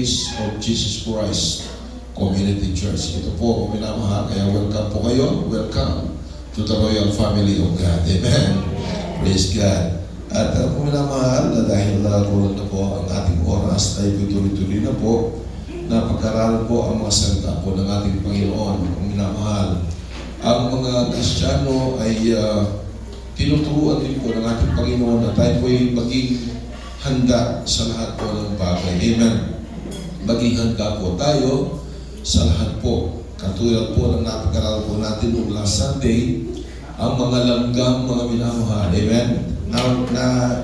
Grace of Jesus Christ Community Church. Ito po, kung minamahal, kaya welcome po kayo. Welcome to the Royal Family of God. Amen. Praise God. At kung minamahal, dahil kulang na po ang ating oras, tayo tuloy-tuloy na po na pagkaralan po ang mga salita po ng ating Panginoon. Kung minamahal, ang mga Kristiyano ay tinuturuan din po ng ating Panginoon na tayo po ay maging handa sa lahat po ng bagay. Amen. Maging handa po tayo sa lahat po. Katulad po ng napag-aral po natin noong last Sunday, ang mga langgam, mga minamahal. Amen.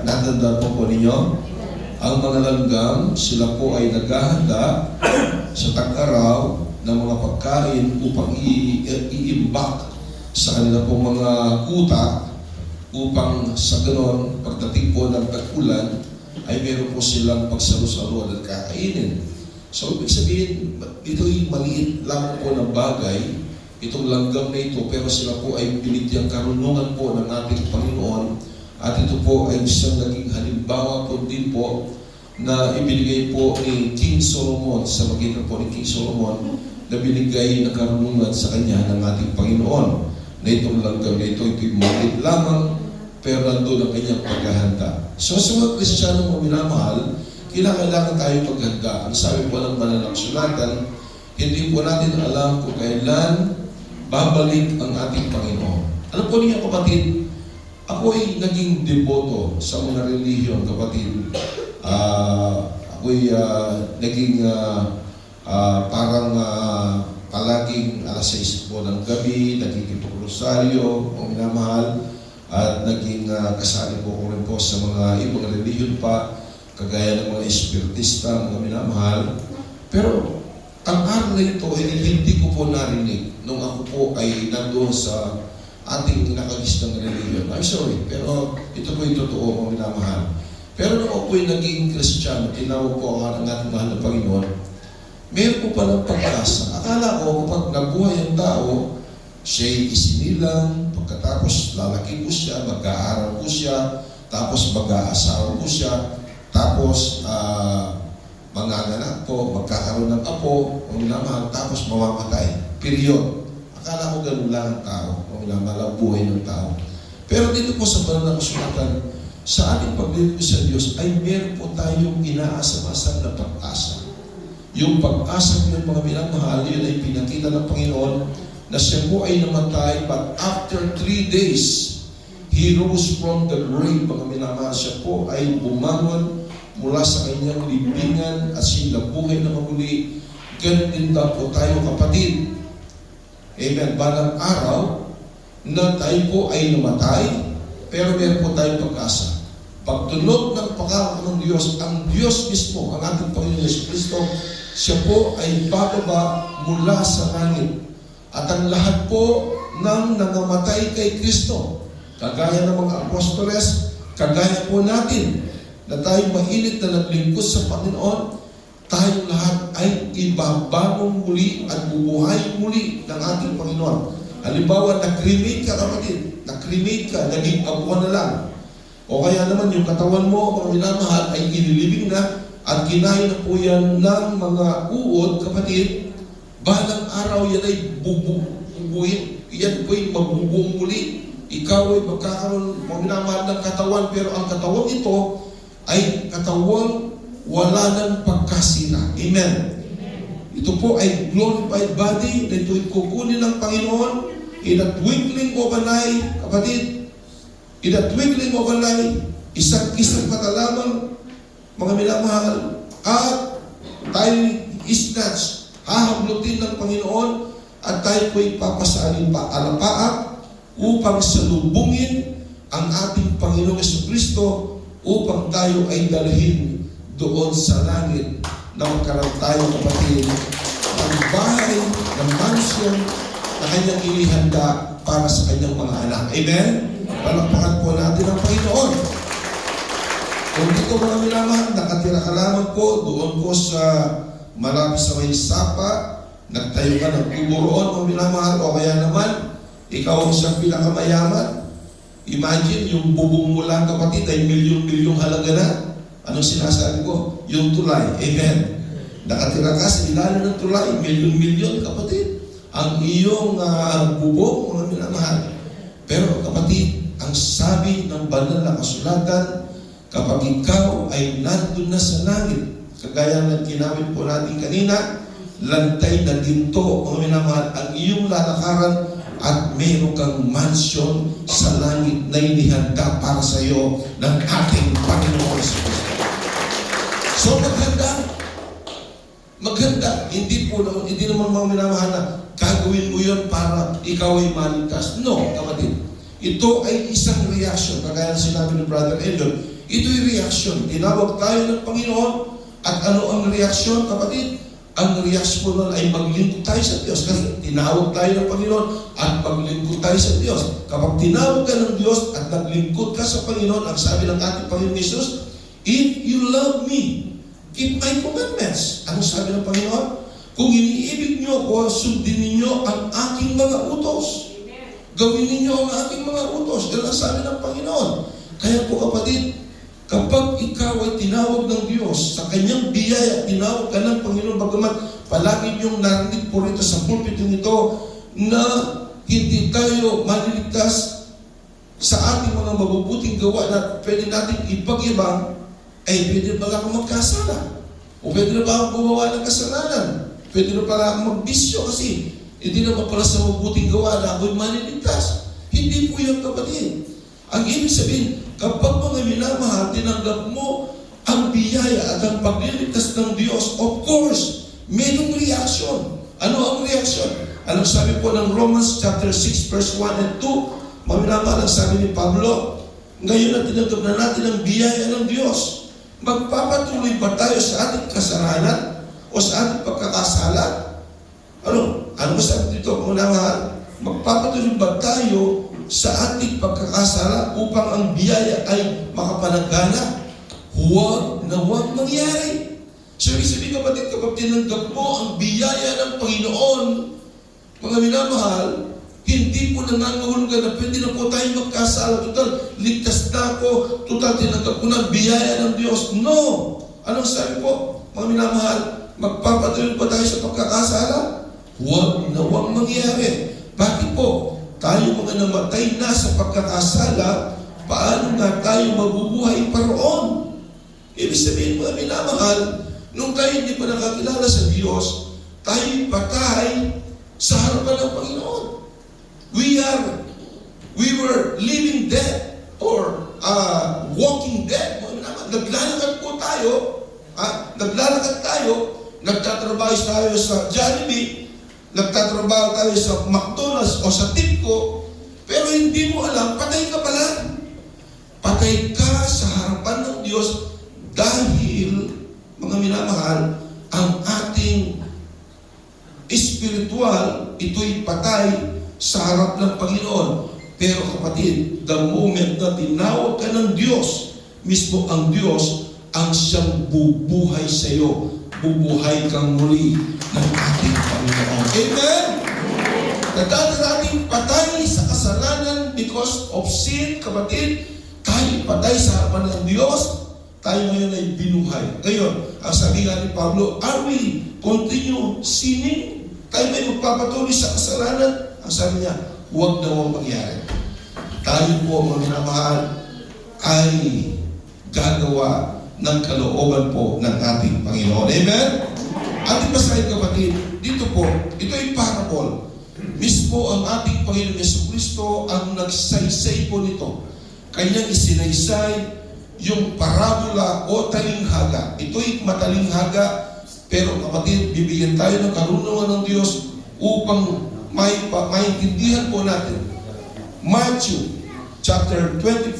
Natanda po ninyo? Ang mga langgam, sila po ay naghahanda sa tag-araw ng mga pagkain upang i-imbak sa kanila pong mga kuta upang sa ganon, pagdating po ng tag-ulan, ay meron po silang pagsalo-salo at kakainin. So, ibig sabihin, ito'y maliit lang po ng bagay, itong langgam na ito, pero sila po ay binigyang karunungan po ng ating Panginoon, at ito po ay isang naging halimbawa po din po na ibinigay po ni King Solomon, sa magitan po ni King Solomon, na binigay na karunungan sa kanya ng ating Panginoon, na itong langgam na ito'y maliit lamang, pero nandun ang kanyang paghahanda. So sa mga Kristiyano mo minamahal, kailangan tayo paghanda. Ang sabi po ng mananaksulatan, hindi po natin alam kung kailan babalik ang ating Panginoon. Alam po niya kapatid, ako ay naging deboto sa mga relihiyon kapatid. Ako ay naging parang palaging alas 6 po ng gabi, nagkikipag-rosaryo, o minamahal, at naging kasali po ko rin po sa mga ibang relihiyon pa, kagaya ng mga espiritista, mga minamahal. Pero ang aral na ito ay hindi ko po narinig nung ako po ay nandoon sa ating nakagistang relihiyon. I'm sorry, pero ito po yung totoo, mga minamahal. Pero nung ako po ay naging Kristiyano, tinawag po ako ng ating mahal na Panginoon, meron po palang pag-asa. Akala ko kapag nabuhay ang tao, siya'y isinilang, pagkatapos lalaki ko siya, mag-aaral ko siya, tapos mag-aasawa ko siya, tapos manganganak po, magkakaroon ng apo, o minamahal, tapos mamamatay. Period. Akala ko ganun lang ang tao, o minamahal ang buhay ng tao. Pero dito po sa banal na kasulatan, sa ating paglilingkod sa Diyos, ay meron po tayong inaasam-asam na pag-asa. Yung pag-asa ng mga minamahal, yun ay pinakita ng Panginoon na siya po ay namatay, but after 3 days, He rose from the grave, mga minamahal. Siya po ay bumangon mula sa kanyang libingan at siya nabuhay na muli. Ganun din daw po tayo kapatid. Amen. Balang araw na tayo po ay namatay, pero meron po tayong pag-asa. Pagtunog ng pagkakaroon ng Diyos, ang Diyos mismo, ang ating Panginoon Yesu Cristo, siya po ay bababa mula sa langit. At ang lahat po ng nangamatay kay Kristo, kagaya ng mga apostoles, kagaya po natin, na tayo mahilit na naglingkod sa Panginoon, tayong lahat ay ibabagong muli at bubuhay muli ng ating Panginoon. Halimbawa, na-cremate ka kapatid, na-cremate ka, naging abuan na lang. O kaya naman yung katawan mo, mga minamahal, ay inilibing na at kinain na po yan ng mga uod, kapatid. Balang araw yan ay bubuhin. Yan po ay mabubuong muli. Ikaw ay magkakaroon, mga minamahal ng katawan, pero ang katawan ito ay katawang wala ng pagkasira. Amen. Ito po ay glorified body na ito'y kukunin ng Panginoon in a twinkling of an eye, kapatid. In a twinkling of an eye, isang mata lamang, mga minamahal, at tayo isnatch, hahablutin ng Panginoon, at tayo po'y papasalin pa alapaak upang salubungin ang ating Panginoong Jesucristo upang tayo ay dalhin doon sa langit na magkaroon tayo, kapatid, ng bahay, ng mansion na kanyang inihanda para sa kanyang mga anak. Amen? Palakpakan po natin ang Panginoon. Kung dito mga minamahal, nakatira ka lamang po doon po sa malapit sa may sapa, nagtayo ka ng tubo roon, mga minamahal, o kaya naman, ikaw ang siyang pinakamayaman. Imagine, yung bubong mo lang, kapatid, ay milyon-milyong halaga na. Anong sinasabi ko? Yung tulay. Amen. nakatira ka sa ilalim ng tulay, milyon-milyon kapatid, ang iyong bubong, mga minamahal. Pero kapatid, ang sabi ng banal na kasulatan, kapag ikaw ay nandun na sa langit, kagaya ng ginamit po natin kanina, lantay na ginto, mga minamahal, ang iyong lalakaran at mayroon kang mansion sa langit na inihanda para sa iyo ng ating Panginoon sa Kristo. So maghanda, hindi naman mga minamahal na gagawin mo yun para ikaw ay maligtas. No, kapatid. Ito ay isang reaction, kagaya ng sinabi ni Brother Elliot. Ito ay reaction. Tinawag tayo ng Panginoon. At ano ang reaksyon, kapatid? Ang reaksyon nun ay maglingkod tayo sa Diyos. Kasi tinawag tayo ng Panginoon at maglingkod tayo sa Diyos. Kapag tinawag ka ng Diyos at naglingkod ka sa Panginoon, ang sabi ng ating Panginoon Jesus, if you love me, keep my commandments. Ano sabi ng Panginoon? Kung iniibig niyo ako, sundin ninyo ang aking mga utos. Gawin ninyo ang aking mga utos. Yan ang sabi ng Panginoon. Kaya po kapatid, kapag ikaw ay tinawag ng Diyos sa kanyang biyaya, tinawag ka ng Panginoon, bagamat palagi niyong narinig po rito sa pulpito nito na hindi tayo maliligtas sa ating mga mabubuting gawa na pwede natin ipag-ibang, ay pwede ba ako magkasala? O pwede na ba akong gumawa ng kasalanan? Pwede na pala akong magbisyo kasi hindi naman pala sa mabuting gawa na ako'y maliligtas. Hindi po yung kapatid. Ang ibig sabihin, kapag mga minamahal, tinanggap mo ang biyaya at ang pagliligtas ng Diyos, of course, mayroong reaction. Ano ang reaction? Anong sabi po ng Romans chapter 6 verse 1 and 2? Mga minamahal, ang sabi ni Pablo, ngayon na tinanggap na natin ang biyaya ng Diyos. Magpapatuloy ba tayo sa ating kasalanan o sa ating pagkakasala? Ano masabi dito, mga minamahal? Magpapatuloy ba tayo sa ating pagkakasala upang ang biyaya ay makapanagana? Huwag mangyari. So, ibig sabihin kapatid, kapag tinanggap mo ang biyaya ng Panginoon, mga minamahal, hindi po nangangahulugan na pwede na po tayo magkasala. Total, ligtas na ako. Total, tinanggap ko na ang biyaya ng Diyos. No! Anong sabi po, mga minamahal? Magpapatuloy ba tayo sa pagkakasala? Huwag mangyari. Bakit po? Tayo mga namatay na sa pagkakasala, paano nga tayo mabubuhay pa roon? Ibig sabihin, mga minamahal, nung tayo hindi pa nakakilala sa Diyos, tayo patay sa harapan ng Panginoon. We were living dead or walking dead. Naglalakad po tayo, nagtatrabaho tayo sa Jollibee, nagtatrabaho tayo sa McDonald's o sa Tipco, pero hindi mo alam, patay ka pala. Patay ka sa harapan ng Diyos dahil, mga minamahal, ang ating espiritual, ito'y patay sa harap ng Panginoon. Pero kapatid, the moment na tinawag ka ng Diyos, mismo ang Diyos ang siyang bubuhay sa iyo. Bubuhay kang muli ng ating Panginoon. Amen? Dati natin patay sa kasalanan because of sin, kapatid. Tayo patay sa harapan ng Diyos. Tayo ngayon ay binuhay. Ngayon, ang sabi nga ni Pablo, are we continue sinning? Tayo may magpapatuloy sa kasalanan? Ang sabi niya, huwag mangyari. Tayo po, mga minamahal, ay gagawa ng kalooban po ng ating Panginoon. Amen? Ating basahin kapatid, dito po, ito ay parable. Mismo ang ating Panginoon Jesucristo ang nagsaysay po nito. Kanyang isinaysay yung parabola o talinghaga. Ito'y matalinghaga, pero kapatid, bibigyan tayo ng karunungan ng Diyos upang maintindihan po natin. Matthew chapter 25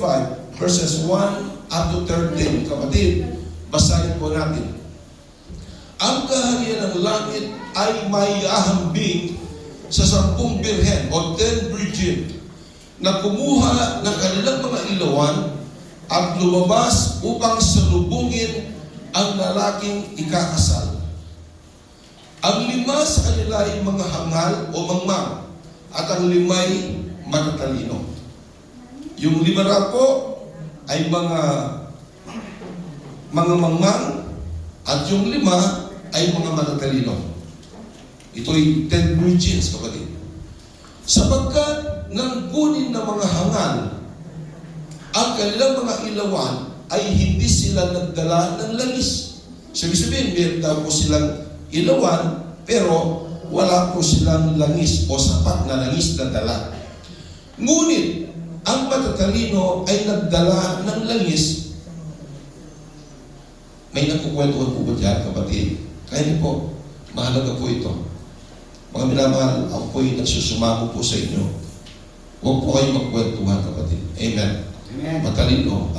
verses 1 up to 13. Kapatid, basahin po natin. Ang kaharian ng langit ay may ahambing sa 10 birhen o 10 virgin na kumuha ng kanilang mga ilawan at lumabas upang salubungin ang lalaking ikakasal. Ang 5 sa kanila ay mga hangal o mangmang at ang 5 ay matatalino. Yung 5 raw po ay mga mangmang at yung 5 ay mga matatalino. Ito'y 10 virgins, kapatid. Sapagkat nang kunin ng mga hangal ang kanilang mga ilawan, ay hindi sila nagdala ng langis. So, ibig sabihin, meron daw po silang ilawan, pero wala po silang langis o sapat na langis na dala. Ngunit, ang matatalino ay nagdala ng langis. May nagkukwentuhan po ba dyan, kapatid? Kaya niyo po, mahalaga po ito. Mga minamahal, ako po'y nagsusumamo po sa inyo. Huwag po kayong magkwentuhan, kapatid. Amen. Amen. Matalino,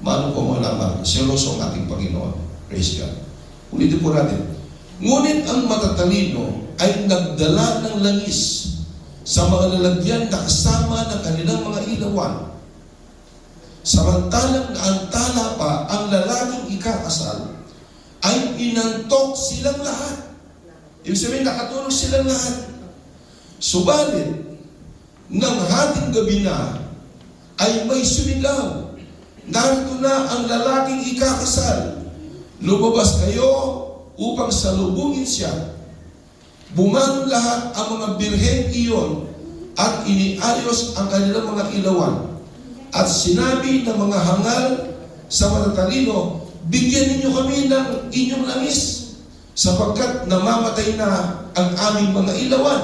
maano po mo naman, seloso ang ating Panginoon. Praise God. Ulitin po natin. Ngunit ang matatalino ay nagdala ng langis sa mga lalagyan na kasama ng kanilang mga ilawan. Samantalang naantala pa ang lalaking ikakasal, ay inantok silang lahat. Ibig sabihin, nakatulog silang lahat. Subalit, nang hating gabi na, ay may sumigaw. Narito na ang lalaking ikakasal. Lumabas kayo upang salubungin siya. Bumangon lahat ang mga birhen iyon at iniayos ang kanilang mga ilawan. At sinabi ng mga hangal sa matatalino, bigyan ninyo kami ng inyong langis, sapagkat namamatay na ang aming mga ilawan.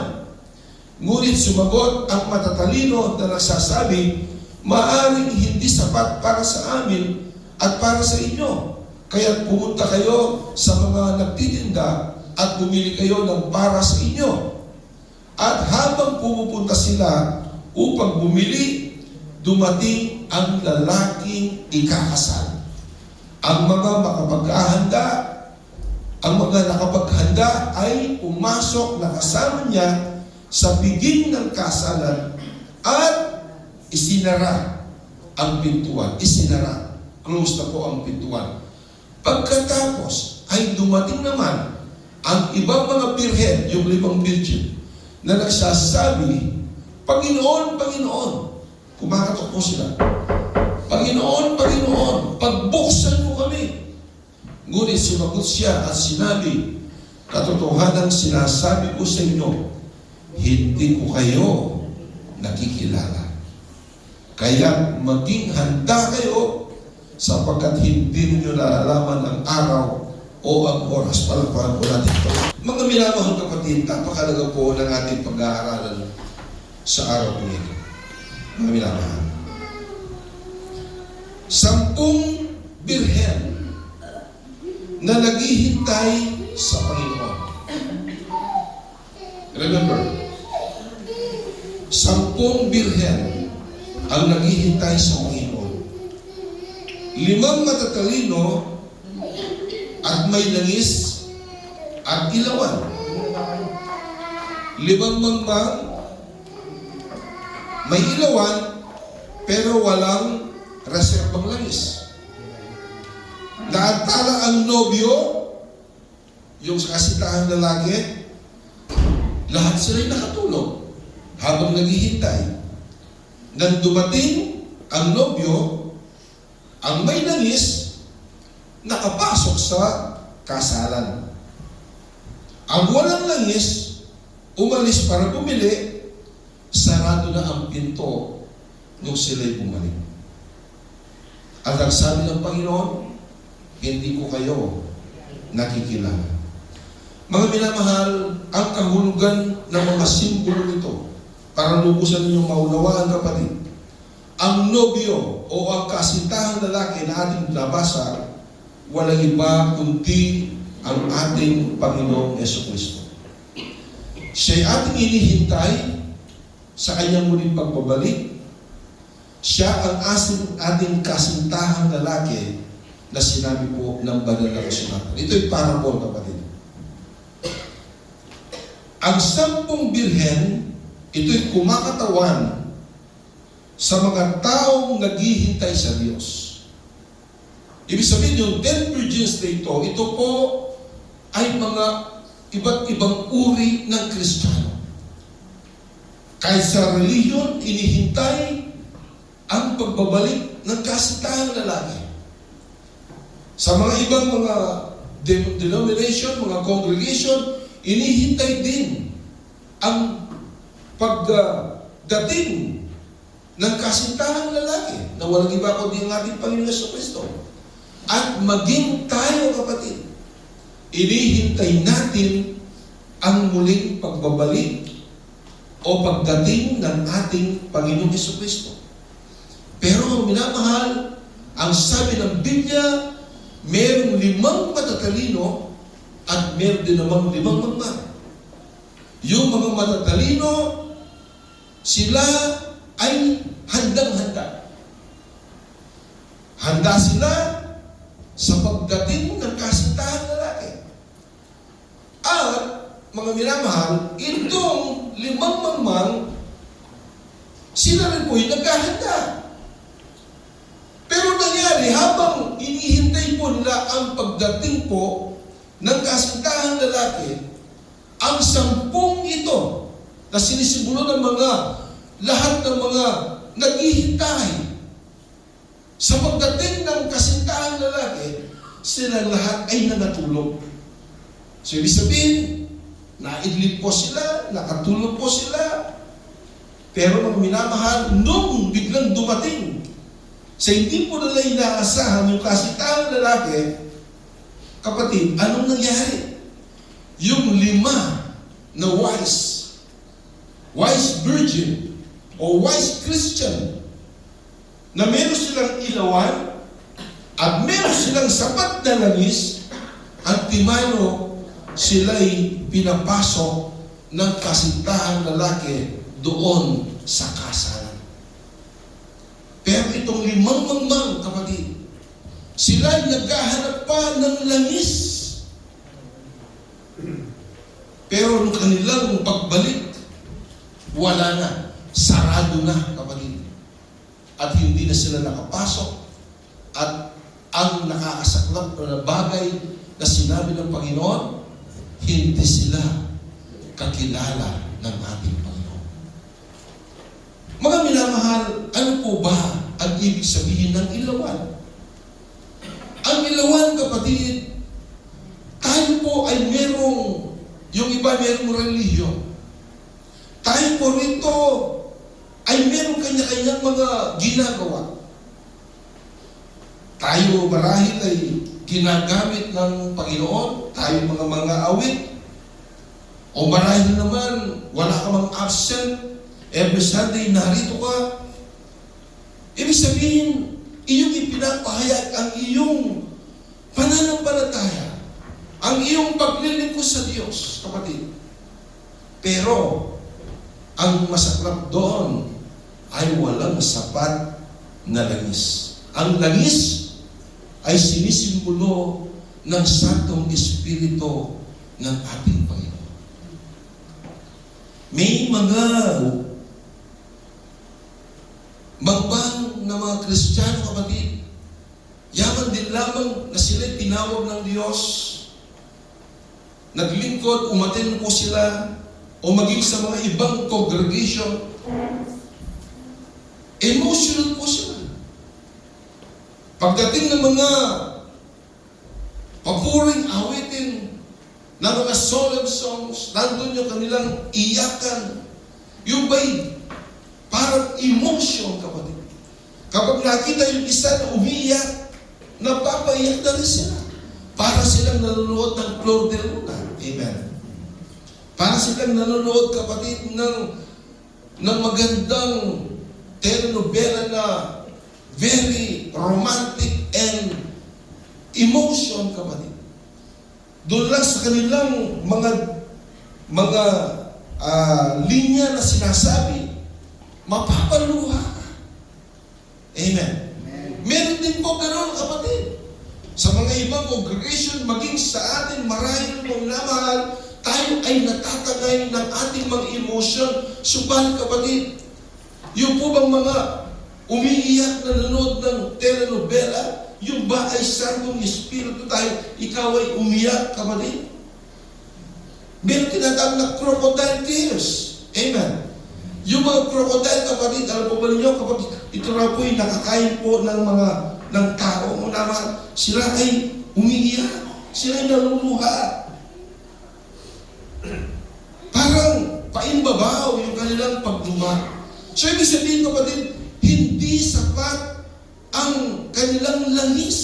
Ngunit sumagot ang matatalino na nagsasabi, maaring hindi sapat para sa amin at para sa inyo. Kaya pumunta kayo sa mga nagtitinda at bumili kayo ng para sa inyo. At habang pumupunta sila upang bumili, dumating ang lalaking ikakasal. Ang mga makapaghahanda, ang mga nakapaghanda ay pumasok na kasama niya sa biging ng kasalan at isinara ang pintuan. Isinara. Close na po ang pintuan. Pagkatapos ay dumating naman ang ibang mga birhen, yung 5 virgin, na nagsasabi, Panginoon, Panginoon, kumakatok po sila. Panginoon, Panginoon, pagbuksan mo kami. Ngunit sumagot siya at sinabi, katotohanan sinasabi ko sa inyo, hindi ko kayo nakikilala. Kaya maging handa kayo sapagkat hindi ninyo nalalaman ang araw o ang oras. Palagpahan po natin ito. Mga minamahal kapatid, napakalaga po ng ating pag-aaralan sa araw po ito. Mga minamahal. 10 birhen na naghihintay sa Panginoon. Remember, 10 birhen ang naghihintay sa Panginoon. 5 matatalino at may langis at ilawan. 5 mangmang may ilawan pero walang reserbang langis. Naantala ang nobyo, yung kasitahang lalaki, lahat sila'y nakatulog habang naghihintay. Nang dumating ang nobyo, ang may langis, nakapasok sa kasalan. Ang walang langis, umalis para bumili, sarado na ang pinto nung sila'y bumalik. At ang sabi ng Panginoon, hindi ko kayo nakikilala. Mga minamahal, ang kahulugan ng mga simbolo nito, para lubusan ninyong maunawaan, kapatid, ang nobyo o ang kasintahang lalaki na ating nabasa, walang iba kundi ang ating Panginoong Jesucristo. Siya'y ating inihintay sa kanyang muling pagbabalik. Siya ang ating kasintahang lalaki na sinabi po ng banal na kasulatan. Ito'y parabol, kapatid. Ang 10 birhen, ito'y kumakatawan sa mga taong naghihintay sa Diyos. Ibig sabihin yung 10 virgins na ito po ay mga iba't ibang uri ng Kristiyano. Kahit sa relihiyon, inihintay ang pagbabalik ng kasintahang lalaki. Sa mga ibang mga denomination, mga congregation, inihintay din ang pagdating ng kasintahang lalaki na walang iba kundi ang ating Panginoon Jesucristo. At maging tayo, kapatid, inihintay natin ang muling pagbabalik o pagdating ng ating Panginoon Jesucristo. Pero minamahal, ang sabi ng Biblia, mayroong 5 matatalino at mayroon din namang 5 mangmang. Yung mga matatalino, sila ay handang-handa. Handa sila sa pagdating ng kasintahang lalaki. At, mga minamahal, itong 5 mangmang, sila rin po'y naghahanda. Pero nangyari, habang inihintay po nila ang pagdating po ng kasintahang lalaki, ang 10 ito na sinisimbolo ng lahat ng mga naghihintay sa pagdating ng kasintahang lalaki, sila lahat ay nanatulog. So, ibig sabihin, naidlip po sila, nakatulog po sila, pero mga minamahal, nung biglang dumating, sa hindi po nila inaasahan yung kasintahang lalaki, kapatid, anong nangyari? Yung 5 na wise virgin, o wise Christian, na meron silang ilawan, at meron silang sapat na langis, at timano, sila'y pinapasok ng kasintahang lalaki doon sa kasalan. Pero itong 5 mangmang, kapatid, sila'y naghahanap pa ng langis. Pero nung kanilang pagbalik, wala na. Sarado na, kapatid. At hindi na sila nakapasok. At ang nakakasaklap na bagay na sinabi ng Panginoon, hindi sila kakilala ng ating Panginoon. Mga minamahal, ano po ba ang ibig sabihin ng ilawan? Ang ilawan, kapatid, tayo po ay merong, yung iba merong relihiyon. Tayo po rito ay merong kanya-kanyang mga ginagawa. Tayo marahil ay ginagamit ng Panginoon, tayo mga awit, o marahil naman wala ka mang absent, every Sunday narito ka. Ibig sabihin, iyong ipinapahayag ang iyong pananampalataya, ang iyong paglilingkod sa Diyos, kapatid. Pero, ang masaklap doon ay walang sapat na langis. Ang langis ay sinisimbolo ng Santong Espiritu ng ating Panginoon. May mga mangbang na mga Kristiyano, kapatid, yaman din lamang na sila'y tinawag ng Diyos, naglingkod, umaten po sila, o maging sa mga ibang congregation, emotional po sila. Pagdating ng mga papuring awitin, ng mga solemn songs, nandun yung kanilang iyakan, yung ba'y parang emotion, kapatid. Kapag nakita yung isa na umiiyak, napapaiyak na rin sila. Para silang nanonood ng Flor de Luna. Amen. Para silang nanonood, kapatid, ng magandang telenovela na very romantic and emotion, kapatid. Doon lang sa kanilang mga linya na sinasabi, mapapaluha ka. Amen. Meron din po ganoon, kapatid. Sa mga ibang congregation, maging sa atin, marahil mong namahal, tayo ay natatagay ng ating mga emotion. Subalit, kapatid, yung po bang mga umiiyak na nanood ng telenovela, yung ba ay Santong Espiritu tayo, ikaw ay umiyak, kapatid? Meron tinatawag na crocodile tears. Amen. Yung mga crocodile, kapatid, alam po ba ninyo, kapatid, ito na po yung nakakain po ng tao mo naman. Sila ay umiiyak. Sila'y naluluha. Parang paimbabaw yung kanilang pagluha. So, ibig sabihin, kapatid, hindi sapat ang kanilang langis.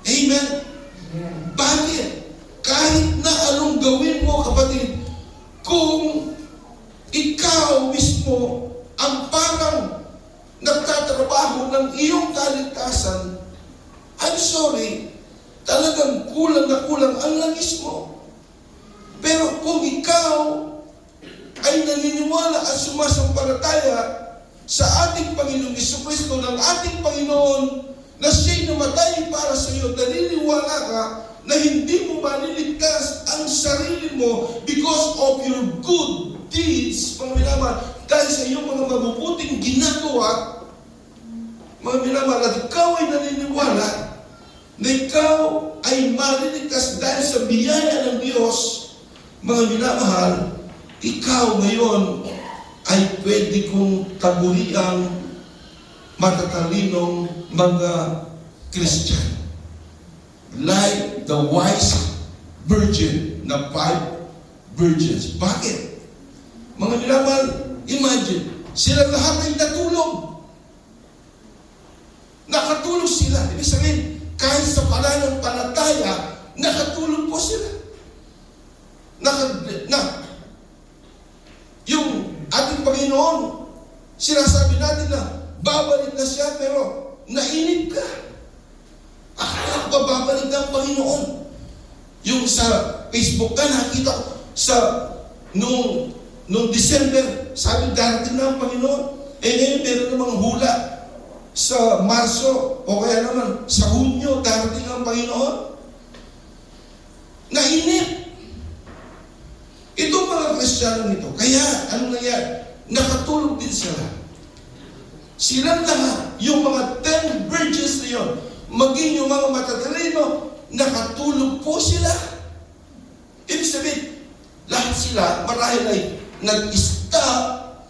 Amen? Bakit? Kahit na anong gawin mo, kapatid, kung ikaw mismo ang parang nagtatrabaho ng iyong kaligtasan, I'm sorry, talagang kulang na kulang ang langis mo. Pero kung ikaw ay naniniwala at sumasampalataya sa ating Panginoong Jesucristo, ng ating Panginoon, na siya'y namatay para sa iyo, naniniwala ka na hindi mo maliligtas ang sarili mo because of your good deeds, mga minamahal, dahil sa iyong mga mabubuting ginagawa, mga minamahal, at ikaw ay naniniwala na ikaw ay maliligtas dahil sa biyaya ng Diyos, mga minamahal, ikaw ngayon ay pwede kong taburiang matatalinong mga Christian. Like the wise virgin na 5 virgins. Bakit? Mga minamahal, imagine, sila lahat ay natulog. Nakatulog sila. Ibig sabihin, kahit sa pananampalataya, nakatulog po sila. Yung ating Panginoon, sinasabi natin na babalik na siya, pero nainip ka. Akala ko ba babalik na ang Panginoon? Yung sa Facebook ka, nakita ko sa nung December, sabi darating na ang Panginoon. Ngayon meron namang hula sa Marso o kaya naman sa Hunyo, darating ang Panginoon. Nainip. Itong mga Kristiyano nito, kaya anong nangyari? Nakatulog din sila. Silang lahat, yung mga 10 virgins na yun, maging yung mga matatalino, nakatulog po sila. Ibig sabihin, lahat sila marahil ay nag-stop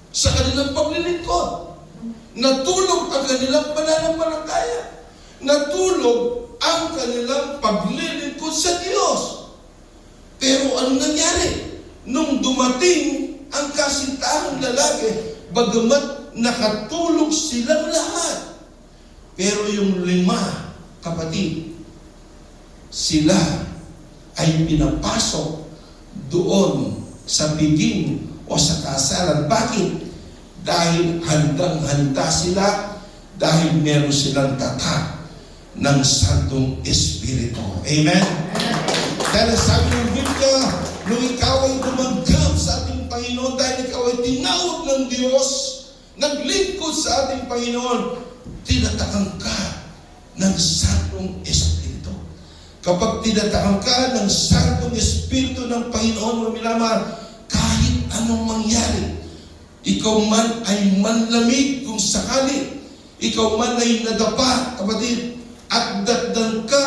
sa kanilang paglilingkod. Natulog ang kanilang pananampalataya. Natulog ang kanilang paglilingkod sa Diyos. Pero anong nangyari? Nung dumating ang kasintahang lalaki, bagamat nakatulog silang lahat, pero yung 5 kapatid, sila ay pinapasok doon sa biging o sa kasalan. Bakit? Dahil handang-handa sila, dahil meron silang tatak ng Santong Espiritu. Amen? Dahil sabi ng Biblia, nung ikaw ay dumanggap sa ating Panginoon, dahil ikaw ay tinawag ng Diyos, naglingkod sa ating Panginoon, tinatakan ka ng Santong Espiritu. Kapag tinatakan ka ng Santong Espiritu ng Panginoon, mga minamahal, kahit anong mangyari, ikaw man ay manlamig kung sakali, ikaw man ay nadapa, kapatid, at dagdan ka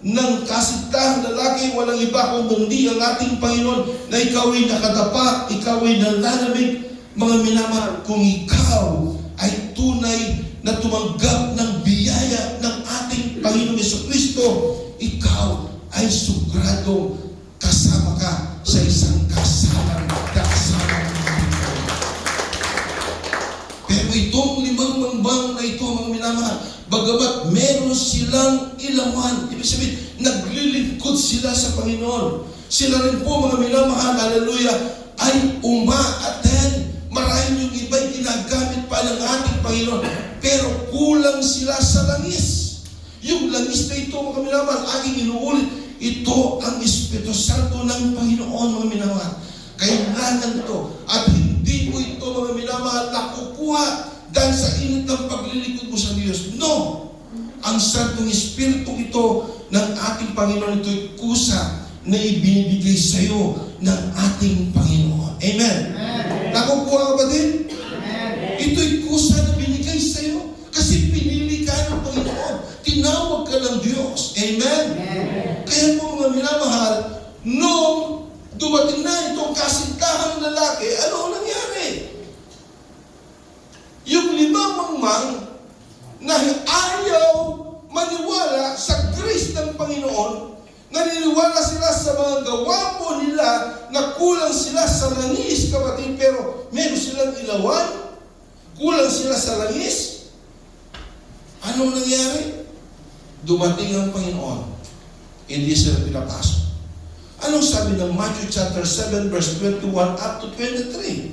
ng kasintahang lalaki, walang iba kundi ang ating Panginoon, na ikaw ay nakadapa, ikaw ay nalalamig, mga minamahal, kung ikaw ay tunay na tumanggap ng biyaya ng ating Panginoong Jesucristo, ikaw ay sugradong kasama ka sa isang kasalan. Pero itong 5 mangbang na ito, mga minamahal, bagamat meron silang ilawan, ibig sabihin, naglilingkod sila sa Panginoon. Sila rin po, mga minamahal, hallelujah, ay uma-attend. Marahil yung iba'y ginagamit pa ng ating Panginoon, pero kulang sila sa langis. Yung langis na ito, mga minamahal, aking inuulit, ito ang Espiritu Santo ng Panginoon, mga minamahal. Kailangan ito, at hindi mo ito, mga minamahal, nakukuha dahil sa init ng paglilingkod mo sa Diyos. No! Ang Santong Espiritu ito ng ating Panginoon, ito'y kusa na ibinibigay sa iyo ng ating Panginoon. Amen? Nakukuha ka ba din? Ito'y kusa na binigay sa iyo kasi pinili ka ng Panginoon. Tinawag ka ng Diyos. Amen? Kaya po, mga minamahal, nung dumating na itong kasintahang lalaki, ano ang nangyari? Yung 5 mangmang na ayaw maniwala sa grace ng Panginoon, Panginoon, naniniwala sila sa mga gawa po nila na kulang sila sa langis, kapatid, pero meron silang ilawan, kulang sila sa langis. Anong nangyari? Dumating ang Panginoon, hindi sila pinapasok. Anong sabi ng Matthew chapter 7 verse 21 up to 23?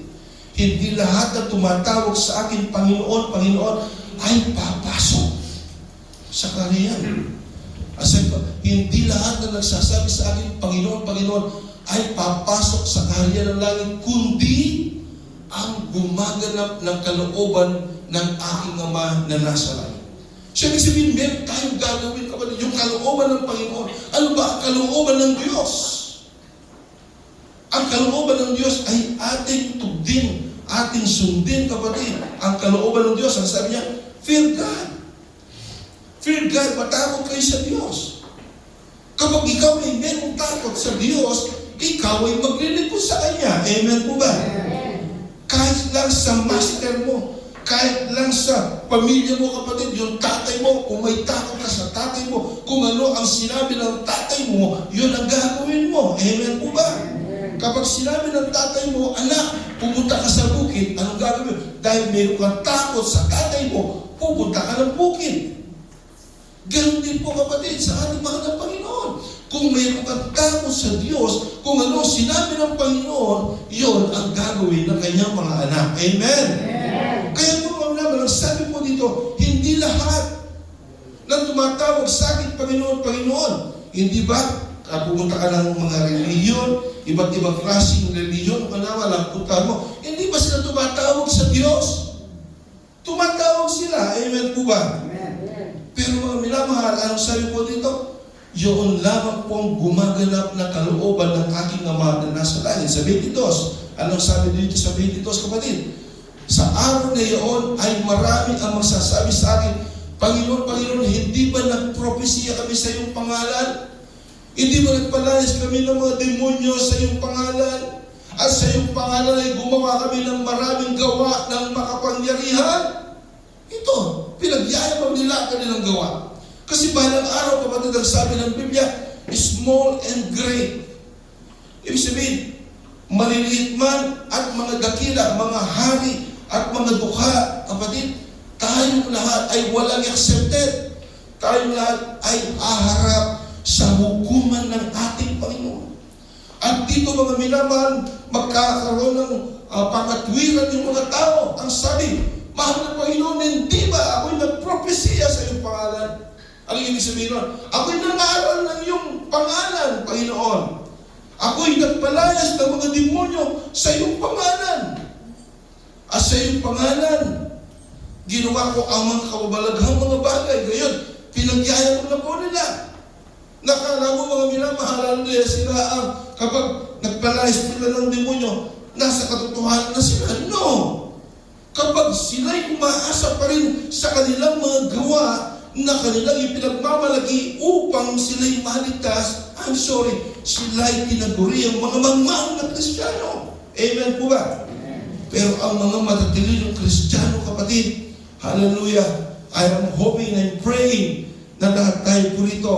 Hindi lahat na tumatawag sa akin, Panginoon, Panginoon, ay papasok sa kaharian. Hindi lahat na nagsasabi sa akin, Panginoon, Panginoon, ay papasok sa kaharian ng langit, kundi ang gumaganap ng kalooban ng aking Ama na nasa langit. So, ibig sabihin, meron tayong gagawin, kapatid, yung kalooban ng Panginoon. Ano ba ang kalooban ng Diyos? Ang kalooban ng Diyos ay ating tugdin, ating sundin, kapatid. Ang kalooban ng Diyos, ang sabi niya, fear God. Fear God, matakot kayo sa Diyos. Kapag ikaw ay merong takot sa Diyos, ikaw ay maglilingkod sa Kanya. Amen po ba? Kahit lang sa master mo, kahit lang sa pamilya mo, kapatid, yung tatay mo, kung may takot ka sa tatay mo, kung ano ang sinabi ng tatay mo, yun ang gagawin mo. Amen po ba? Kapag sinabi ng tatay mo, anak, pumunta ka sa bukid, anong gagawin? Dahil mayroon kang takot sa tatay mo, pupunta ka ng bukid. Ganon din po, kapatid, sa ating mahal na Panginoon. Kung mayroon kang takot sa Diyos, kung ano sinabi ng Panginoon, yun ang gagawin ng kanyang mga anak. Amen? Kaya po, mga naman, ang sabi po dito, hindi lahat na tumatawag sa akin, Panginoon, Panginoon. Hindi ba? Pumunta ka ng mga reliyon, iba't ibang klaseng reliyon, walang punta mo. Hindi ba sila tumatawag sa Diyos? Tumatawag sila. Amen po ba? Pero mga minamahal, anong sabi po dito? Yun lamang pong gumaganap na kalooban ng aking Ama na nasa langit. Sa 22. Anong sabi dito sa 22, kapatid? Sa araw na iyon ay marami ang magsasabi sa akin, Panginoon, Panginoon, hindi ba nagpropesiya kami sa iyong pangalan? Hindi ba nagpalayas kami ng mga demonyo sa iyong pangalan? At sa iyong pangalan ay gumawa kami ng maraming gawa ng makapangyarihan? Ito, pinagyayabang nila kanilang gawa. Kasi balang araw, kapatid, ang sabi ng Biblia, small and great. Ibig sabihin, maliliit man at mga dakila, mga hari at mga dukha, kapatid, tayong lahat ay walang accepted. Tayong lahat ay aharap sa hukuman ng ating Panginoon. At dito, mga minamahal, magkakaroon ng pangatwiran yung mga tao. Ang sabi, mahal na Panginoon, hindi ba ako'y nagpropesiya sa iyong pangalan? Ano yung ibig sabihin nun? Ako'y nangaral ng iyong pangalan, Panginoon. Ako'y nagpalayas ng mga demonyo sa iyong pangalan. At sa iyong pangalan, ginawa ko ang mga kababalaghang mga bagay. Ngayon, pinagyaya ko na po nila. Nakala mo, mga minamahal, sila ang kapag nagpalayas nila ng demonyo, nasa katotohanan na sila. No! Kapag sila'y umaasa pa rin sa kanilang mga gawa na kanilang ipinagmamalaki upang sila'y maligtas, I'm sorry, sila'y tinaguri ang mga mangmang na Kristiyano. Amen po ba? Pero ang mga matatilinong Kristiyano, kapatid, hallelujah, I am hoping and praying na lahat tayo po rito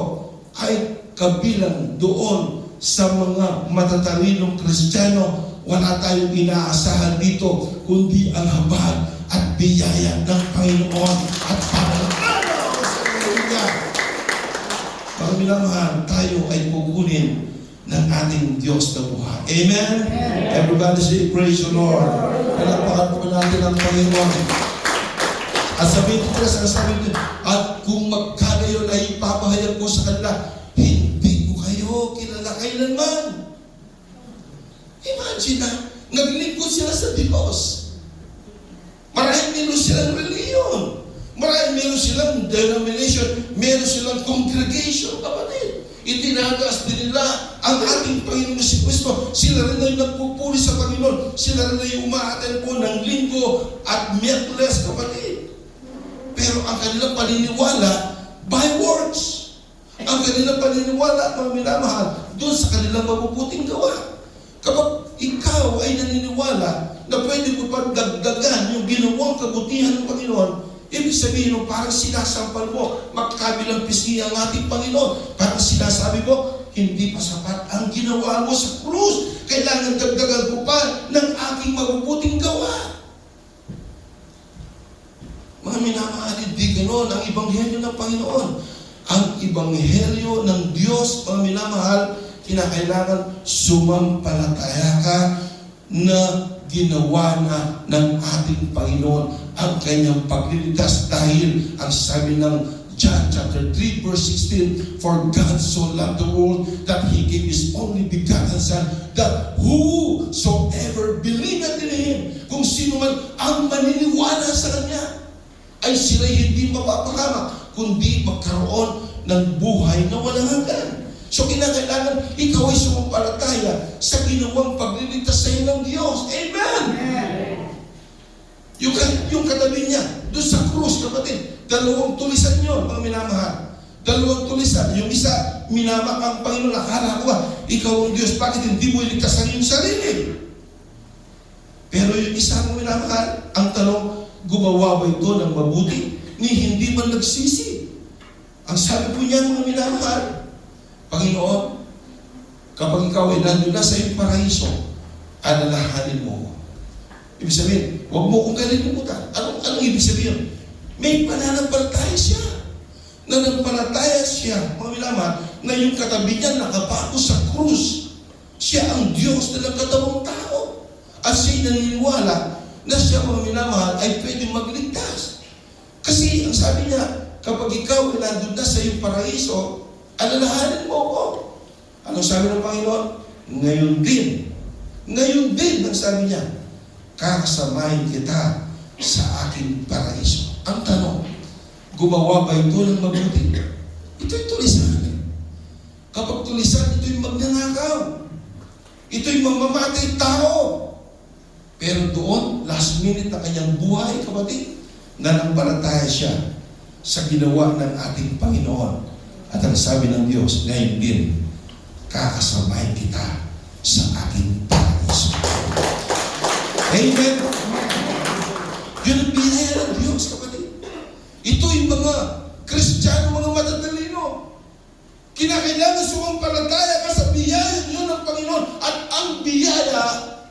ay kabilang doon sa mga matatalinong Kristiyano. Wala tayong inaasahan dito, kundi ang habag at biyaya ng Panginoon at pangalaman sa Panginoon. Pagminamahal, tayo ay pugunin ng ating Diyos na buhay. Amen? Everybody say, praise the Lord. Palapakan po natin ang Panginoon. At sabihin ko sa sabi ko, at kung magkagayon ay ipapahayag ko sa kanila, hindi ko kayo kilala kailanman. Imagine na, naglingkod sila sa Diyos. Maraming meron silang reliyon. Maraming meron silang denomination. Meron silang congregation, kapatid. Itinagas din nila ang ating Panginoon si Kristo. Sila rin ay nagpupuri sa Panginoon. Sila rin ay umaaten po ng linggo at Miyerkules, kapatid. Pero ang kanilang paniniwala, by works. Ang kanilang paniniwala, mga minamahal, doon sa kanilang mabubuting gawa. Kapag ikaw ay naniniwala na pwede mo pa dagdagan yung ginawang kabutihan ng Panginoon, ibig sabihin mo, parang sinasampal mo, magkabilang pisngi ang ating Panginoon. Parang mo, hindi pa sapat ang ginawa mo sa krus. Kailangan dagdagan ko pa ng aking mabubuting gawa. Mga minamahal, hindi ganon ang Ebanghelyo ng Panginoon. Ang Ebanghelyo ng Diyos, mga minamahal, kinakailangan sumampalataya ka na ginawa na ng ating Panginoon ang kanyang pagliligtas, dahil ang sabi ng John chapter 3 verse 16, for God so loved the world that He gave His only begotten Son, that whosoever believeth in Him, kung sino man ang maniniwala sa Kanya, ay sila'y hindi mapapahamak, kundi magkaroon ng buhay na walang hanggan. So kinakailangan ikaw ay sumampalataya sa ginawang pagliligtas sa iyo ng Diyos. Amen! Yung katabi niya, doon sa krus, kapatid, dalawang tulisan yun, mga minamahal. Dalawang tulisan. Yung isa, minamak ang Panginoon. Akala ko ba, ikaw ang Diyos, bakit hindi mo iligtas ang iyong sarili? Pero yung isa, mga minamahal, ang tanong, gumawa ba ito ng mabuti? Ni hindi man nagsisi. Ang sabi po niya, mga minamahal, Panginoon, kapag ikaw ay nandun na sa iyong paraiso, alalahanin mo ko. Ibig sabihin, huwag mo kong kalilimutan. Anong ibig sabihin? May pananampalataya siya. Nananampalataya siya, mga minamahal, na yung katabi niya nakabago sa krus. Siya ang Diyos na nagkatawang tao. At siya'y naniniwala na siya, mga minamahal, ay pwedeng magligtas. Kasi ang sabi niya, kapag ikaw ay nandun na sa iyong paraiso, alalahanin mo ko. Anong sabi ng Panginoon? Ngayon din, ang sabi niya, kakasamahin kita sa aking paraiso. Ang tanong, gumawa ba ito ng mabuti? Ito'y tulisan. Kapag tulisan, ito'y magnanakaw. Ito'y mamamatay tao. Pero doon, last minute na kanyang buhay, kapatid, nanampalataya siya sa ginawa ng ating Panginoon. At ang sabi ng Diyos, ngayon din, kakasamahin kita sa aking paraiso. Amen? Yun ang biyaya ng Diyos, kapatid. Ito'y mga Kristiyano, mga matatalino. Kinakailangan sumampalataya ka sa biyaya yun ng Panginoon. At ang biyaya,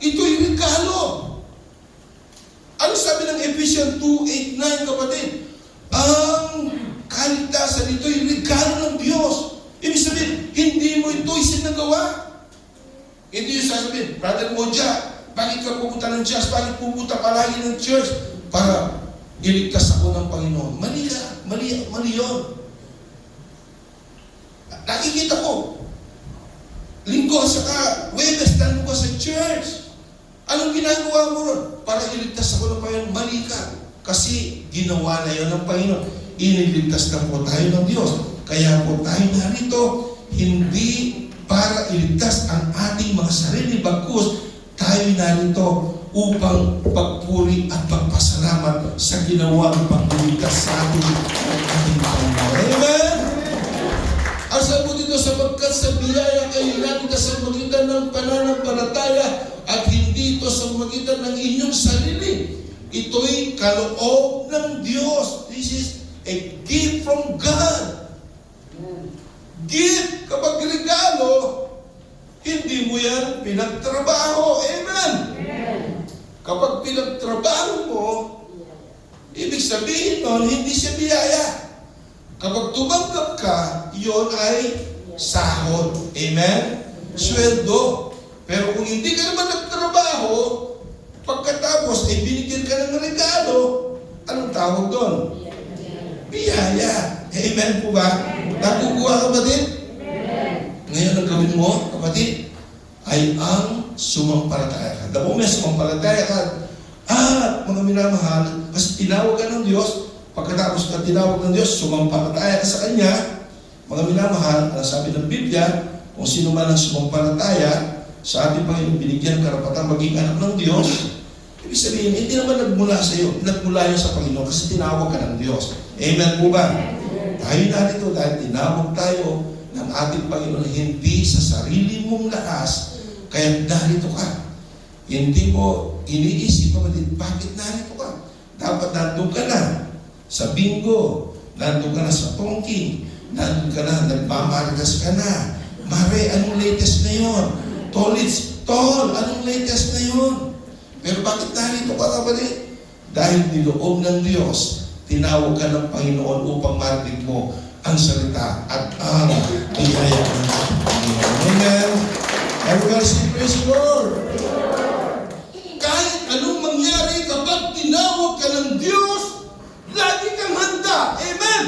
ito'y regalo. Ano sabi ng Ephesians 2:8-9, kapatid? Ang kaligtasan ito'y regalo ng Diyos. Ibig sabihin, hindi mo ito'y sinagawa. Hindi yung sasabihin, Brother Moja, bakit ka pupunta ng church? Bakit pupunta palagi ng church? Para iligtas ako ng Panginoon. Mali ka. Mali yun. Nakikita ko. Linggo saka Webes, tanong ko sa church. Anong ginagawa mo ron? Para iligtas ako ng Panginoon. Mali ka. Kasi ginawa na yun ng Panginoon. Iniligtas na po tayo ng Diyos. Kaya po tayo narito, hindi para iligtas ang ating mga sarili, bagkus tayo narito upang pagpuri at pagpasalamat sa ginawang pagligtas sa ating Panginoon. Amen? Ang sabi dito, sapagkat sa biyaya kayo naligtas sa magitan ng pananampalataya at hindi ito sa magitan ng inyong sarili. Ito'y kaloob ng Diyos. This is a gift from God. Gift, kapag regalo, hindi mo yan pinagtrabaho. Amen? Kapag pinagtrabaho mo, ibig sabihin nun, hindi siya biyaya. Kapag tumanggap ka, yon ay sahod. Amen? Sweldo. Pero kung hindi ka naman nagtrabaho, pagkatapos ay binigyan ka ng regalo, anong tawag doon? Biyaya. Amen po ba? Nakukuha ka ba din? Ngayon ang gawin mo, kapatid, ay ang sumampalataya ka. The moment sumampalataya ka, mga minamahal, kasi tinawag ka ng Diyos, pagkatapos ka tinawag ng Diyos, sumampalataya ka sa Kanya, mga minamahal, ang sabi ng Biblia, kung sino man ang sumampalataya, sa ating Panginoon, binigyan karapatan maging anak ng Diyos, ibig sabihin, hindi naman nagmula sa iyo, nagmula yun sa Panginoon kasi tinawag ka ng Diyos. Amen po ba? Tayo narito dahil tinawag tayo ng ating Panginoon, hindi sa sarili mong lakas, kaya narito ka. Hindi mo iniisip, bakit narito ka? Dapat nandun ka na sa bingo, nandun ka na sa tongking, nandun ka na, nagmamaritas ka na. Mare, anong latest ngayon? Tol, anong latest ngayon? Pero bakit narito ka, kapatid? Dahil niloob ng Diyos, tinawag ka ng Panginoon upang marinig mo ang salita at ang biyaya ng Panginoon. Amen? Everybody say, praise the Lord! Kahit anong mangyari kapag tinawag ka ng Diyos, lagi kang handa. Amen?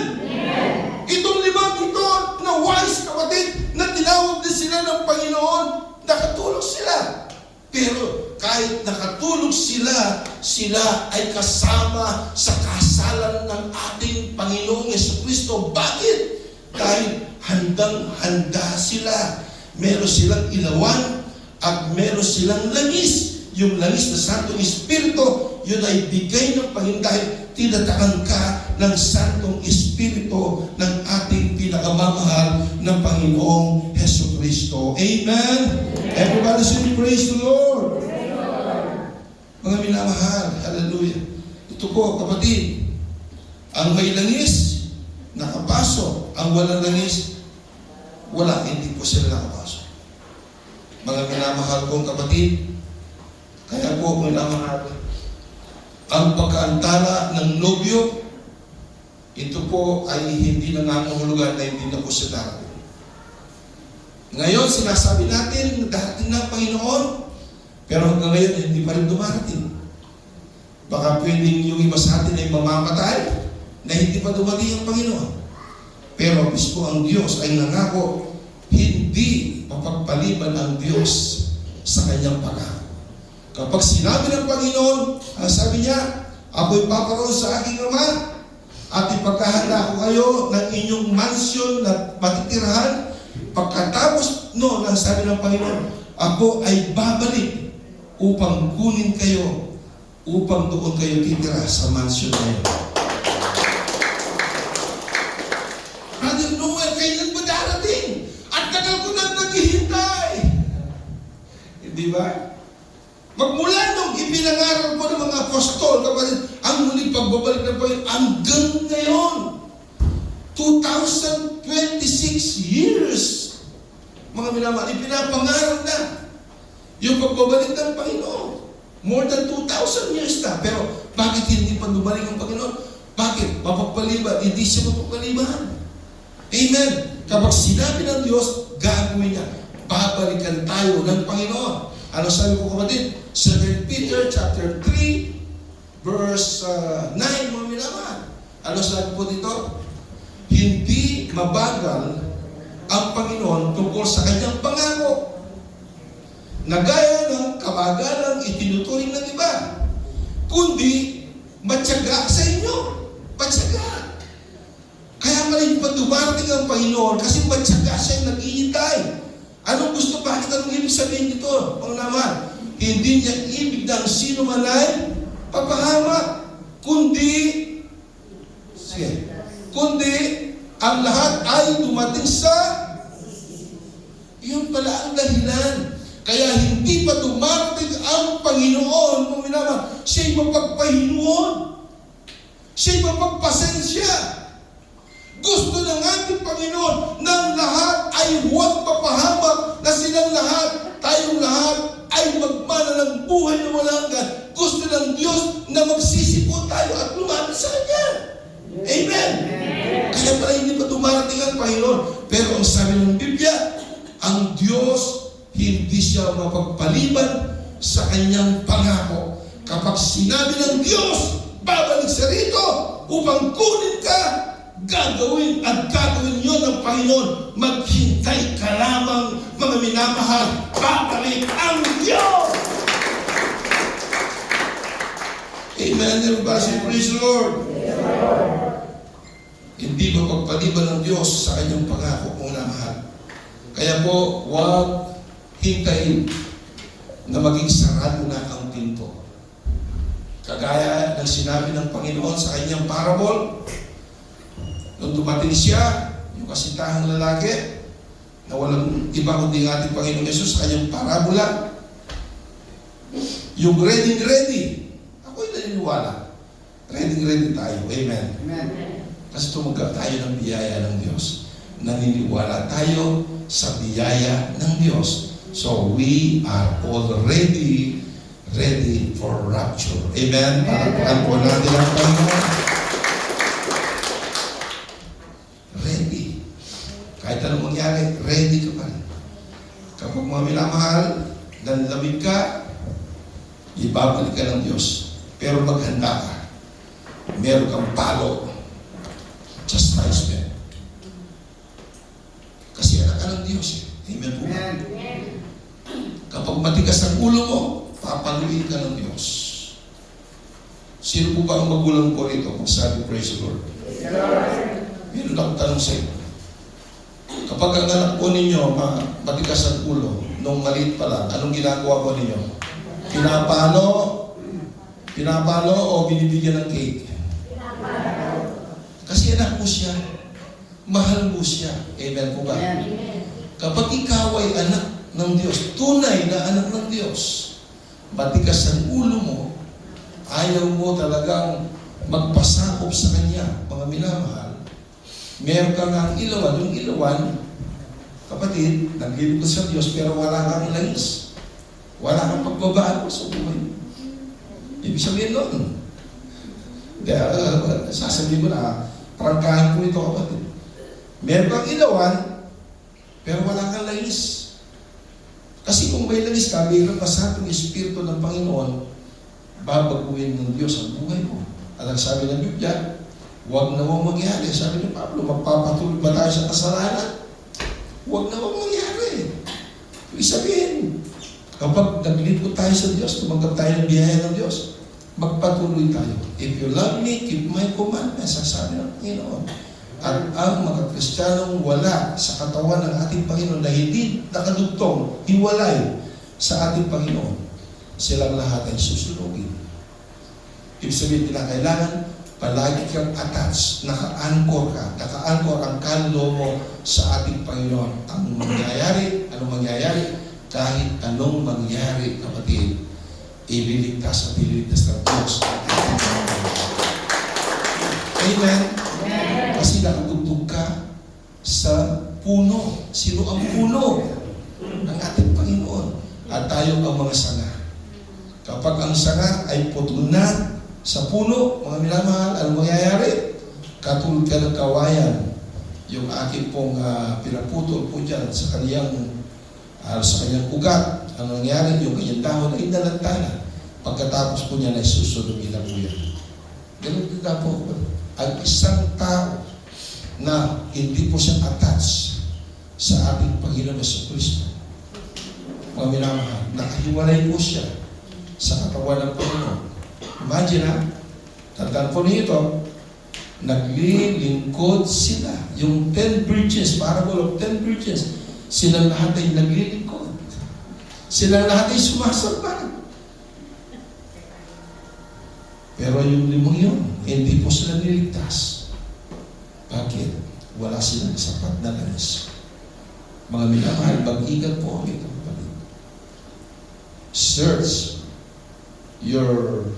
Itong limang ito na wise kapatid na tinawag din sila ng Panginoon, nakatulog sila. Pero kahit nakatulog sila, sila ay kasama sa kasalan ng ating Panginoong Jesucristo. Bakit? Dahil handang-handa sila. Meron silang ilawan at meron silang langis. Yung langis na Santong Espiritu, yun ay bigay ng Panginoon dahil tinatakan ka ng Santong Espiritu ng ating pinakamamahal ng Panginoong Jesucristo. Amen? Everybody say, praise the Lord! Mga minamahal, hallelujah. Ito po, kapatid, ang may langis, nakapasok. Ang walang langis, wala, hindi po sila nakapasok. Mga minamahal kong kapatid, kaya po, minamahal, ang pagkaantala ng nobyo, ito po ay hindi nangangahulugan na hindi na po siya darating. Ngayon, sinasabi natin, darating na ang Panginoon, pero hanggang ngayon, hindi pa rin dumarating. Baka pwedeng yung iba sa atin ay mamamatay na hindi pa dumating ang Panginoon. Pero mismo ang Diyos ay nangako, hindi mapagpaliban ang Diyos sa kanyang pangako. Kapag sinabi ng Panginoon, ang sabi niya, ako'y paparoon sa aking Ama at ipagkahanda ko kayo ng inyong mansyon na matitirahan. Pagkatapos noon, ang sabi ng Panginoon, ako ay babalik upang kunin kayo, upang doon kayo titira sa mansyon na yun. Brother Noel, kailan ba darating? At tagal ko nang naghihintay. Hindi ba? Magmula nung ipinangaral ko ng mga apostol, kapatid, ang muling pagbabalik ng Panginoon, hanggang ngayon, 2026 years, mga minamahal, ipinapangaral na yung pagbabalik ng Panginoon. More than 2,000 years na. Pero bakit hindi pa dumalik ang Panginoon? Bakit? Mapagpaliban. Hindi siya mapagpaliban. Amen. Kapag sinabi ng Diyos, gagawin niya. Babalikan tayo ng Panginoon. Ano sabi ko, kapatid? 2 Peter chapter 3 verse 9, mga minamahal. Ano sabi po dito? Hindi mabagal ang Panginoon tungkol sa kanyang pangako, na gaya ng kabagalang itinuturing ng iba, kundi matyaga sa inyo. Matyaga. Kaya pala hindi pa dumarating ang Panginoon kasi matyaga siya naghihintay. Anong gusto? Bakit? Anong ibig sabihin dito? Ang naman, hindi niya ibig ng sino man ay papahamak, kundi ang lahat ay dumating sa yun pala ang dahilan. Kaya hindi pa dumarating ang Panginoon, kung minamahal, siya'y mapagpahinuon. Siya'y mapagpasensya. Gusto ng ating Panginoon ng lahat ay huwag papahamak, na silang lahat, tayong lahat, ay magmana ng buhay na walang hanggan. Gusto ng Diyos na magsisipon tayo at lumapit sa Kanya. Amen. Kaya pala hindi pa dumarating ang Panginoon. Pero ang sabi ng Biblia, ang Diyos hindi siya mapagpaliban sa kanyang pangako. Kapag sinabi ng Diyos, babalik siya rito upang kunin ka, gagawin at gagawin yun ng Panginoon. Maghintay ka lamang, mga minamahal, babalik ang Diyos. Amen. Everybody say, praise the Lord. Hindi mapagpaliban ng Diyos sa kanyang pangako, mga minamahal. Kaya po, huwag hintayin na maging sarado na ang pinto. Kagaya ng sinabi ng Panginoon sa kanyang parable, nung dumating siya, yung kasintahang lalaki, na walang iba kundi ang ating Panginoon Yesus sa kanyang parabola, yung ready, ako'y naniniwala, ready tayo. Amen. Amen. Kasi tumanggap tayo ng biyaya ng Diyos. naniniwala tayo sa biyaya ng Diyos. So we are already ready for rapture. Amen? Palakpakan po natin ang Panginoon. Ready. Kahit anong mangyari, ready ka pa rin. Kapag mga minamahal, nanlamig ka, ibabalik ka ng Diyos. Pero maghanda ka. Meron kang palo. Chastisement. Kasi anak ka ng Diyos. Amen po ba? Kapag matigas ang ulo mo, papaluin ka ng Diyos. Sino po ba ang magulang ko rito? Sabi, praise the Lord. Meron akong tanong sa iyo. Kapag ang anak po ninyo matigas ang ulo, nung maliit pa lang, anong ginagawa po ninyo? Pinapalo o binibigyan ng cake? Kasi anak mo siya. Mahal mo siya. Amen po ba? Kapag ikaw ay anak ng Diyos, tunay na anak ng Diyos, matigas ang ulo mo, ayaw mo talagang magpasakop sa Kanya, mga minamahal, meron ka nga ang ilawan. Yung ilawan, kapatid, naglilip ka sa Diyos, pero wala kang langis. Wala kang pagbabago sa buhay. Ibig sabihin nun, sasabihin mo na, prangkahan ko ito, kapatid. Meron kang ilawan, pero wala kang langis. Kasi kung may langis ka, mayroon pa sa ating Espiritu ng Panginoon, babaguhin ng Diyos ang buhay mo. At ang sabi ng Biblia, huwag na huwag mangyari. Sabi ni Pablo, magpapatuloy ba tayo sa kasalanan? Huwag na huwag mangyari. Ibig sabihin, kapag naglingkod tayo sa Diyos, tumanggap tayo ng biyaya ng Diyos, magpatuloy tayo. If you love me, keep my commandments, sabi ng Panginoon. At ang mga Kristiyanong wala sa katawan ng ating Panginoon na hindi nakadugtong, hiwalay sa ating Panginoon, silang lahat ay susunugin. Ibig sabihin nila, kailangan palagi kang attached, naka-anchor ang kaluluwa mo sa ating Panginoon. Anong mangyayari, kahit anong mangyari, kapatid, ililigtas at ililigtas ng Diyos. Amen? Kasi nakatugtog ka sa puno. Sino ang puno? Ang ating Panginoon. At tayo ang mga sanga. Kapag ang sanga ay putol na sa puno, mga minamahal, ano mangyayari? Katulad ka ng kawayan. Yung aking pong pinaputol po dyan sa kanyang ugat. Ang nangyari, yung kanyang dahon ay nalantana. Pagkatapos po niya na susunugin na po yan. Ganun din na po. Ang isang tao na hindi po siya attached sa ating Panginoon Jesucristo, mga minamahal, nakahiwalay po siya sa katawan ng Panginoon. Imagine tandaan po niyo, naglilingkod sila. Yung 10 virgins, parable of 10 virgins, sila lahat ay naglilingkod. Sila lahat ay sumasamba. Pero yung 5 yun, hindi po sila niligtas. Bakit? Wala silang sapat na langis. Mga minamahal, mag-ingat po kami ito. Search your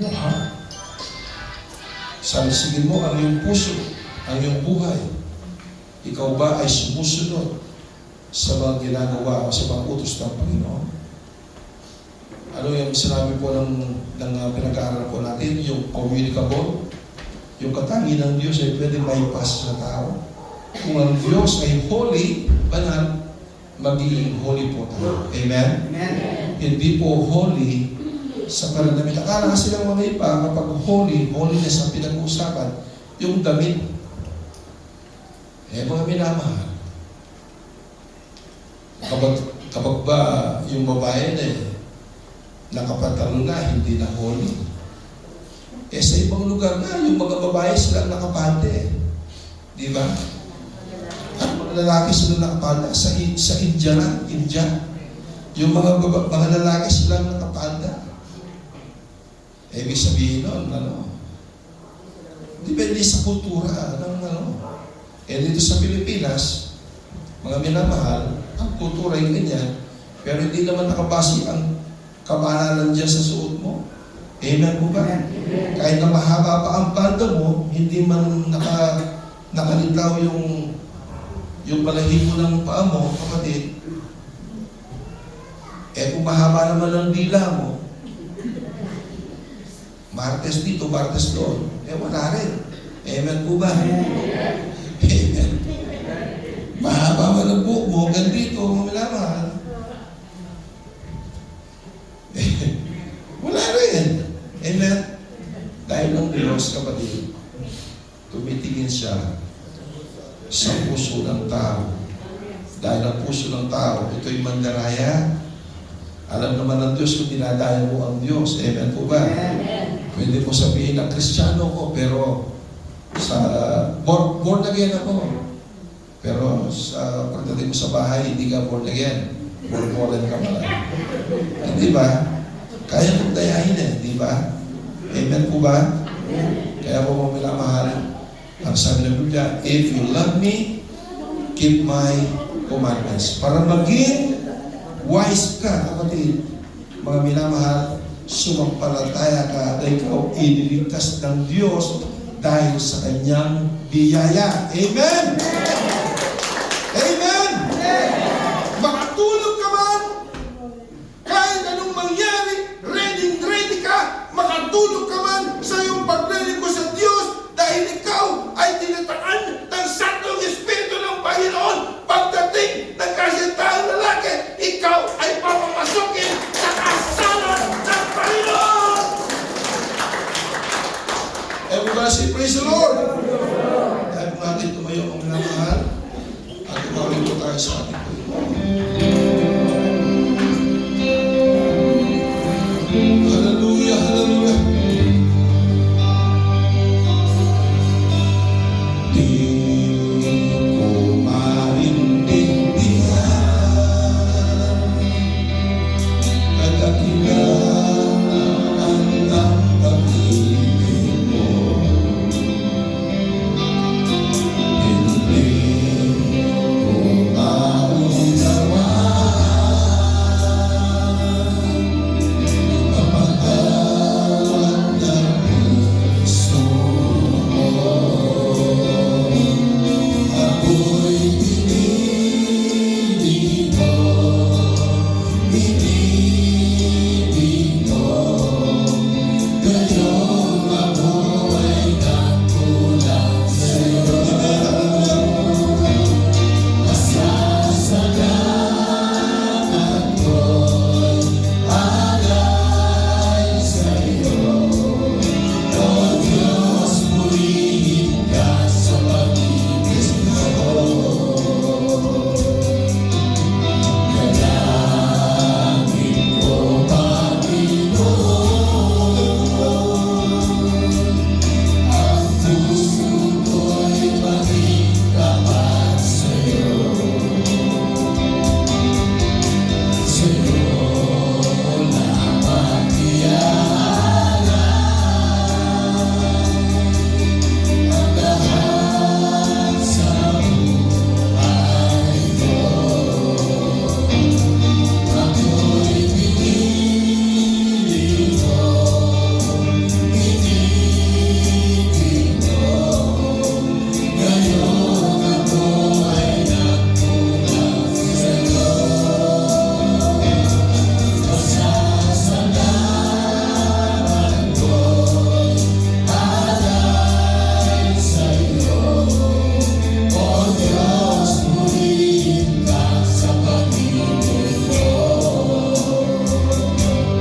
heart. Salisigin mo ang iyong puso, ang iyong buhay. Ikaw ba ay sumusunod sa mga ginagawa o sa mga utos ng Panginoon? Ano yung sinabi po ng pinag-aaral po natin, yung communicable, yung katangi ng Diyos ay pwede bypass sa tao. Kung ang Diyos ay holy, banal, magiging holy po tayo. Amen? Amen. Hindi po holy sa paradamit. Akala kasi ng mga iba, kapag holiness ang pinag-uusapan, yung damit. Mga minamahal. Kapag ba yung babae na nakapatalo na, hindi na holy. Sa ibang lugar na, yung mga babae sila nakapante. Di ba? At mga lalaki sila nakapante. Sa India na, yung mga lalaki sila nakapante. Ibig sabihin nun, depende sa kultura. Dito sa Pilipinas, mga minamahal, ang kultura ay ganyan, pero hindi naman nakabase ang kamalanan dyan sa suot mo. Amen po ba? Kahit na mahaba pa ang palda mo, hindi man nakalitaw yung yung balahibo ng paa mo, kapatid, kung mahaba naman ang dila mo, Martes dito, Martes doon, wala rin. Amen po ba? Amen. Mahaba man ang buhok mo, hanggang dito, mamilamahan. Wala rin. Amen. Dahil ng Diyos, kapatid, tumitingin siya sa puso ng tao. Dahil ang puso ng tao, ito'y mandaraya. Alam naman ng Diyos kung dinadaya mo ang Diyos. Amen po ba? Amen. Pwede mo sabihin na Kristiyano ko, pero sa born again ako. Pero sa pagdating mo sa bahay, hindi ka born again. Born ka pala. Hindi ba? Kaya mong dayahin di ba? Amen po ba? Kaya po mo minamahal. Ang sabi ng Biblia, if you love me, keep my commandments. Para maging wise ka, kapatid, mga minamahal, sumampalataya ka at ikaw iniligtas ng Diyos dahil sa Kanyang biyaya. Amen! Amen! Makatulog ka man, kahit anong mangyari, ready ka, makatulog ka man sa iyong paglilingkod sa Diyos dahil ikaw ay tinataan ng Santong Espiritu ng Panginoon. Pagdating ng kasintahan lalaki, ikaw ay papapasukin sa kasalan ng Panginoon. Everybody praise the Lord. Dahil natin tumayo ang minamahal at tumawin po tayo sa ating Panginoon.